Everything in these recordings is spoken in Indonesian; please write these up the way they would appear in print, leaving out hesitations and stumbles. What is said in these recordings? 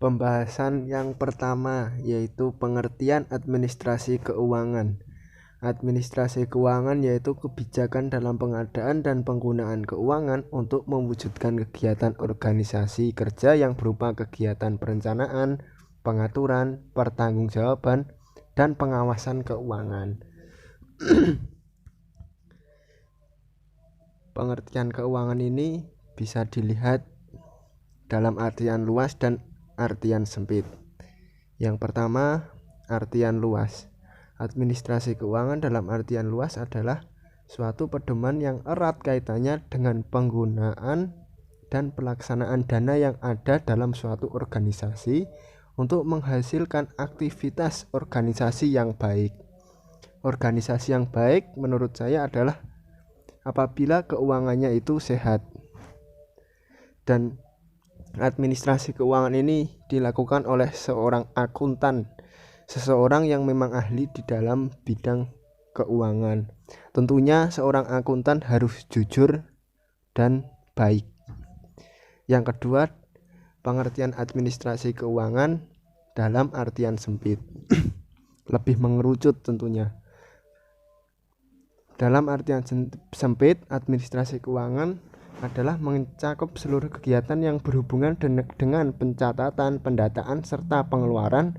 Pembahasan yang pertama yaitu pengertian administrasi keuangan. Administrasi keuangan yaitu kebijakan dalam pengadaan dan penggunaan keuangan untuk mewujudkan kegiatan organisasi kerja yang berupa kegiatan perencanaan, pengaturan, pertanggungjawaban, dan pengawasan keuangan. Pengertian keuangan ini bisa dilihat dalam artian luas dan artian sempit. Yang pertama, artian luas. Administrasi keuangan dalam artian luas adalah suatu pedoman yang erat kaitannya dengan penggunaan dan pelaksanaan dana yang ada dalam suatu organisasi untuk menghasilkan aktivitas organisasi yang baik. Organisasi yang baik menurut saya adalah apabila keuangannya itu sehat. Dan administrasi keuangan ini dilakukan oleh seorang akuntan, seseorang yang memang ahli di dalam bidang keuangan. Tentunya seorang akuntan harus jujur dan baik. Yang kedua, pengertian administrasi keuangan dalam artian sempit. Lebih mengerucut tentunya. Dalam artian sempit, administrasi keuangan adalah mencakup seluruh kegiatan yang berhubungan dengan pencatatan, pendataan, serta pengeluaran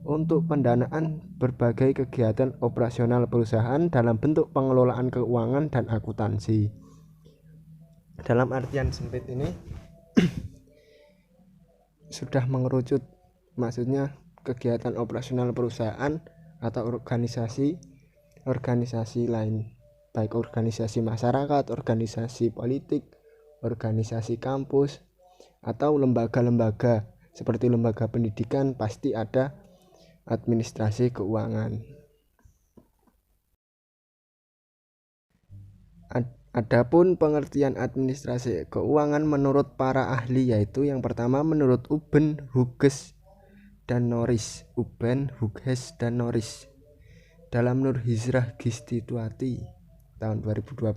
untuk pendanaan berbagai kegiatan operasional perusahaan dalam bentuk pengelolaan keuangan dan akuntansi. Dalam artian sempit ini sudah mengerucut, maksudnya kegiatan operasional perusahaan atau organisasi lain, baik organisasi masyarakat, organisasi politik, organisasi kampus, atau lembaga-lembaga seperti lembaga pendidikan, pasti ada administrasi keuangan. Adapun pengertian administrasi keuangan menurut para ahli yaitu yang pertama menurut Uben, Hughes, dan Norris. Dalam Nur Hijrah Gistituati tahun 2012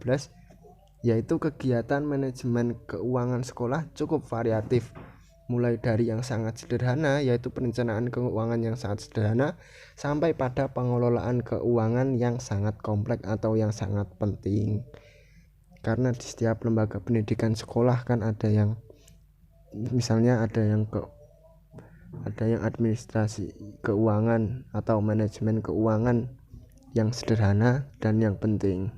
yaitu kegiatan manajemen keuangan sekolah cukup variatif, mulai dari yang sangat sederhana yaitu perencanaan keuangan yang sangat sederhana sampai pada pengelolaan keuangan yang sangat kompleks atau yang sangat penting. Karena di setiap lembaga pendidikan sekolah kan ada yang misalnya ada yang administrasi keuangan atau manajemen keuangan yang sederhana dan yang penting.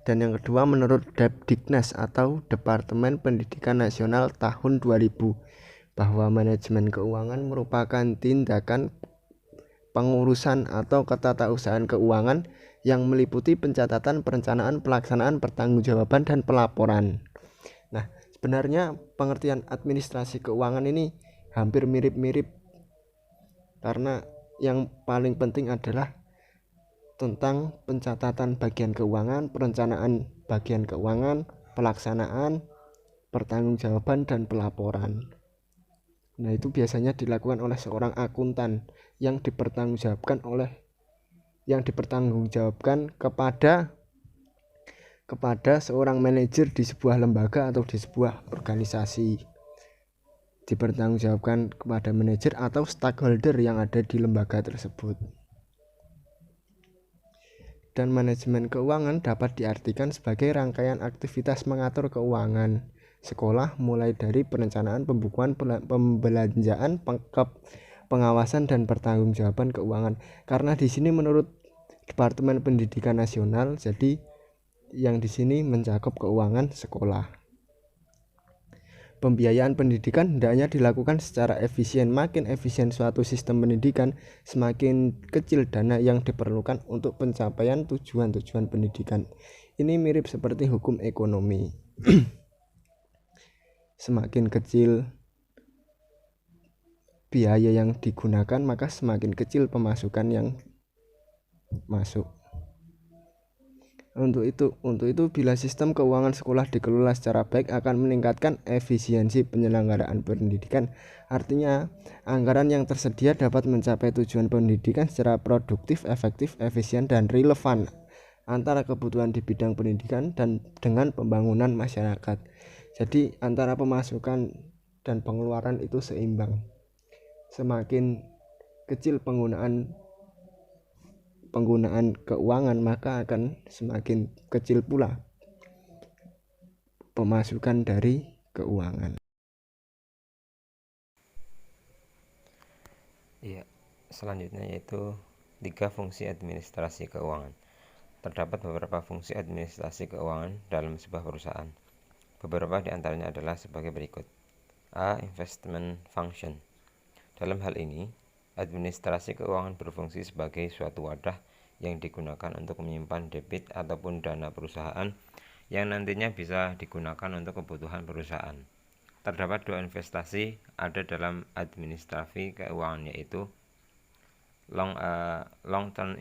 Dan yang kedua menurut Depdiknas atau Departemen Pendidikan Nasional tahun 2000 bahwa manajemen keuangan merupakan tindakan pengurusan atau ketatausahaan keuangan yang meliputi pencatatan, perencanaan, pelaksanaan, pertanggungjawaban, dan pelaporan. Nah, sebenarnya pengertian administrasi keuangan ini hampir mirip-mirip karena yang paling penting adalah tentang pencatatan bagian keuangan, perencanaan bagian keuangan, pelaksanaan, pertanggungjawaban, dan pelaporan. Nah, itu biasanya dilakukan oleh seorang akuntan yang dipertanggungjawabkan kepada seorang manajer di sebuah lembaga atau di sebuah organisasi. Dipertanggungjawabkan kepada manajer atau stakeholder yang ada di lembaga tersebut. Dan manajemen keuangan dapat diartikan sebagai rangkaian aktivitas mengatur keuangan sekolah mulai dari perencanaan, pembukuan, pembelanjaan, pengawasan, dan pertanggungjawaban keuangan. Karena di sini menurut Departemen Pendidikan Nasional, jadi yang di sini mencakup keuangan sekolah. Pembiayaan pendidikan hendaknya dilakukan secara efisien. Makin efisien suatu sistem pendidikan, semakin kecil dana yang diperlukan untuk pencapaian tujuan-tujuan pendidikan. Ini mirip seperti hukum ekonomi. Semakin kecil biaya yang digunakan, maka semakin kecil pemasukan yang masuk. Untuk itu bila sistem keuangan sekolah dikelola secara baik akan meningkatkan efisiensi penyelenggaraan pendidikan. Artinya, anggaran yang tersedia dapat mencapai tujuan pendidikan secara produktif, efektif, efisien, dan relevan antara kebutuhan di bidang pendidikan dan dengan pembangunan masyarakat. Jadi antara pemasukan dan pengeluaran itu seimbang. Semakin kecil penggunaan keuangan, maka akan semakin kecil pula pemasukan dari keuangan. Iya, selanjutnya yaitu 3 fungsi administrasi keuangan. Terdapat beberapa fungsi administrasi keuangan dalam sebuah perusahaan. Beberapa di antaranya adalah sebagai berikut. A. Investment function. Dalam hal ini, administrasi keuangan berfungsi sebagai suatu wadah yang digunakan untuk menyimpan debit ataupun dana perusahaan yang nantinya bisa digunakan untuk kebutuhan perusahaan. Terdapat 2 investasi ada dalam administrasi keuangan, yaitu long-term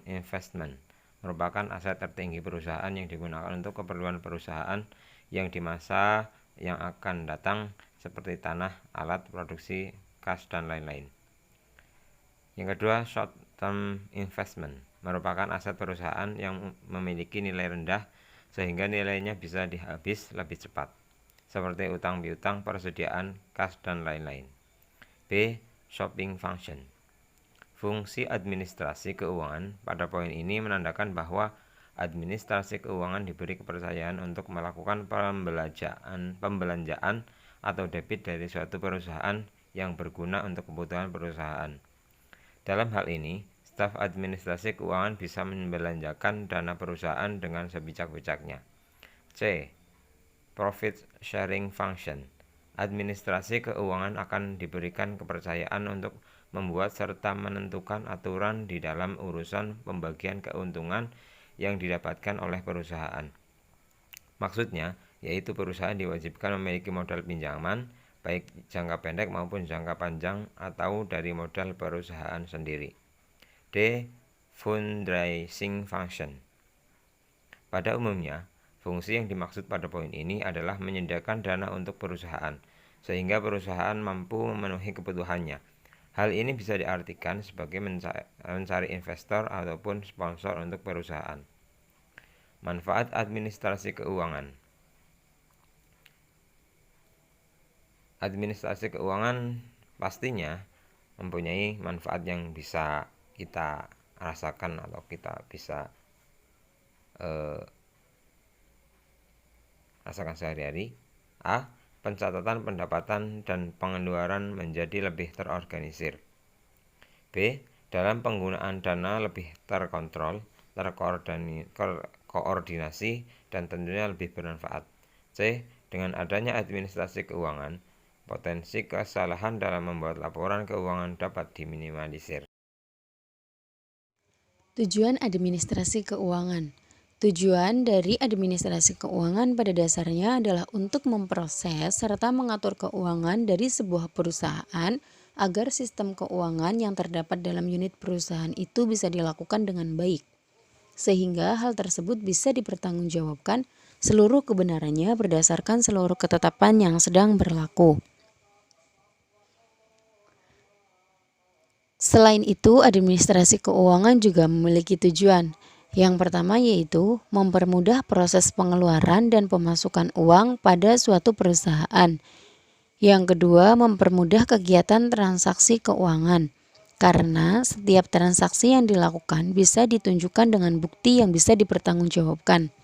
investment merupakan aset tertinggi perusahaan yang digunakan untuk keperluan perusahaan yang di masa yang akan datang, seperti tanah, alat produksi, kas, dan lain-lain. Yang kedua, short term investment merupakan aset perusahaan yang memiliki nilai rendah sehingga nilainya bisa dihabis lebih cepat, seperti utang piutang, persediaan kas, dan lain-lain. B. Shopping function. Fungsi administrasi keuangan pada poin ini menandakan bahwa administrasi keuangan diberi kepercayaan untuk melakukan pembelanjaan atau debit dari suatu perusahaan yang berguna untuk kebutuhan perusahaan. Dalam hal ini, staf administrasi keuangan bisa membelanjakan dana perusahaan dengan sebijak-bijaknya. C. Profit sharing function. Administrasi keuangan akan diberikan kepercayaan untuk membuat serta menentukan aturan di dalam urusan pembagian keuntungan yang didapatkan oleh perusahaan. Maksudnya, yaitu perusahaan diwajibkan memiliki modal pinjaman, baik jangka pendek maupun jangka panjang atau dari modal perusahaan sendiri. D. Fundraising function. Pada umumnya, fungsi yang dimaksud pada poin ini adalah menyediakan dana untuk perusahaan, sehingga perusahaan mampu memenuhi kebutuhannya. Hal ini bisa diartikan sebagai mencari investor ataupun sponsor untuk perusahaan. Manfaat administrasi keuangan. Administrasi keuangan pastinya mempunyai manfaat yang bisa kita rasakan atau kita bisa rasakan sehari-hari. A. Pencatatan pendapatan dan pengeluaran menjadi lebih terorganisir. B. Dalam penggunaan dana lebih terkontrol, terkoordinasi, dan tentunya lebih bermanfaat. C. Dengan adanya administrasi keuangan, potensi kesalahan dalam membuat laporan keuangan dapat diminimalisir. Tujuan administrasi keuangan. Tujuan dari administrasi keuangan pada dasarnya adalah untuk memproses serta mengatur keuangan dari sebuah perusahaan agar sistem keuangan yang terdapat dalam unit perusahaan itu bisa dilakukan dengan baik, sehingga hal tersebut bisa dipertanggungjawabkan seluruh kebenarannya berdasarkan seluruh ketetapan yang sedang berlaku. Selain itu, administrasi keuangan juga memiliki tujuan. Yang pertama yaitu mempermudah proses pengeluaran dan pemasukan uang pada suatu perusahaan. Yang kedua, mempermudah kegiatan transaksi keuangan, karena setiap transaksi yang dilakukan bisa ditunjukkan dengan bukti yang bisa dipertanggungjawabkan.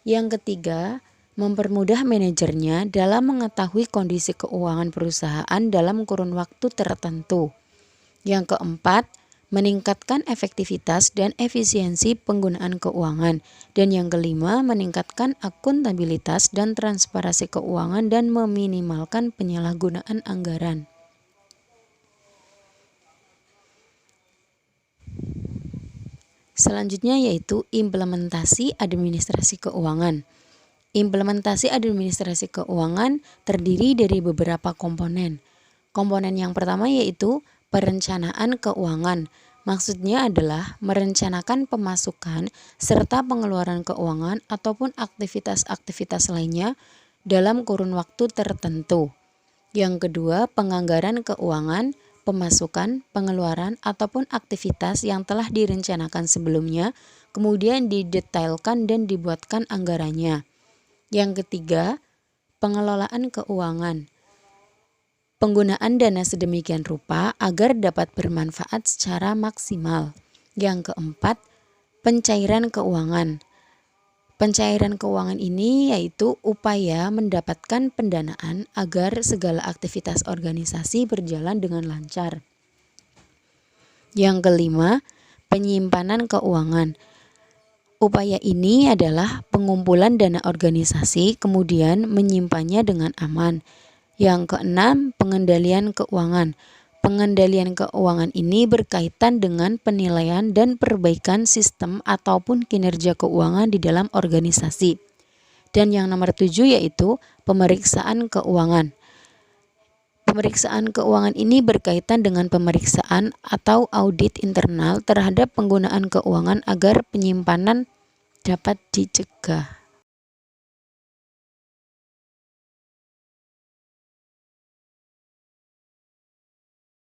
Yang ketiga, mempermudah manajernya dalam mengetahui kondisi keuangan perusahaan dalam kurun waktu tertentu. Yang keempat, meningkatkan efektivitas dan efisiensi penggunaan keuangan. Dan yang kelima, meningkatkan akuntabilitas dan transparansi keuangan dan meminimalkan penyalahgunaan anggaran. Selanjutnya yaitu implementasi administrasi keuangan. Implementasi administrasi keuangan terdiri dari beberapa komponen. Komponen yang pertama yaitu perencanaan keuangan. Maksudnya adalah merencanakan pemasukan serta pengeluaran keuangan ataupun aktivitas-aktivitas lainnya dalam kurun waktu tertentu. Yang kedua, penganggaran keuangan, pemasukan, pengeluaran ataupun aktivitas yang telah direncanakan sebelumnya, kemudian didetailkan dan dibuatkan anggarannya. Yang ketiga, Pengelolaan keuangan. Penggunaan dana sedemikian rupa agar dapat bermanfaat secara maksimal. Yang keempat, pencairan keuangan. Pencairan keuangan ini yaitu upaya mendapatkan pendanaan agar segala aktivitas organisasi berjalan dengan lancar. Yang kelima, penyimpanan keuangan. Upaya ini adalah pengumpulan dana organisasi kemudian menyimpannya dengan aman. Yang keenam, pengendalian keuangan. Pengendalian keuangan ini berkaitan dengan penilaian dan perbaikan sistem ataupun kinerja keuangan di dalam organisasi. Dan yang nomor 7 yaitu pemeriksaan keuangan. Pemeriksaan keuangan ini berkaitan dengan pemeriksaan atau audit internal terhadap penggunaan keuangan agar penyimpanan dapat dicegah.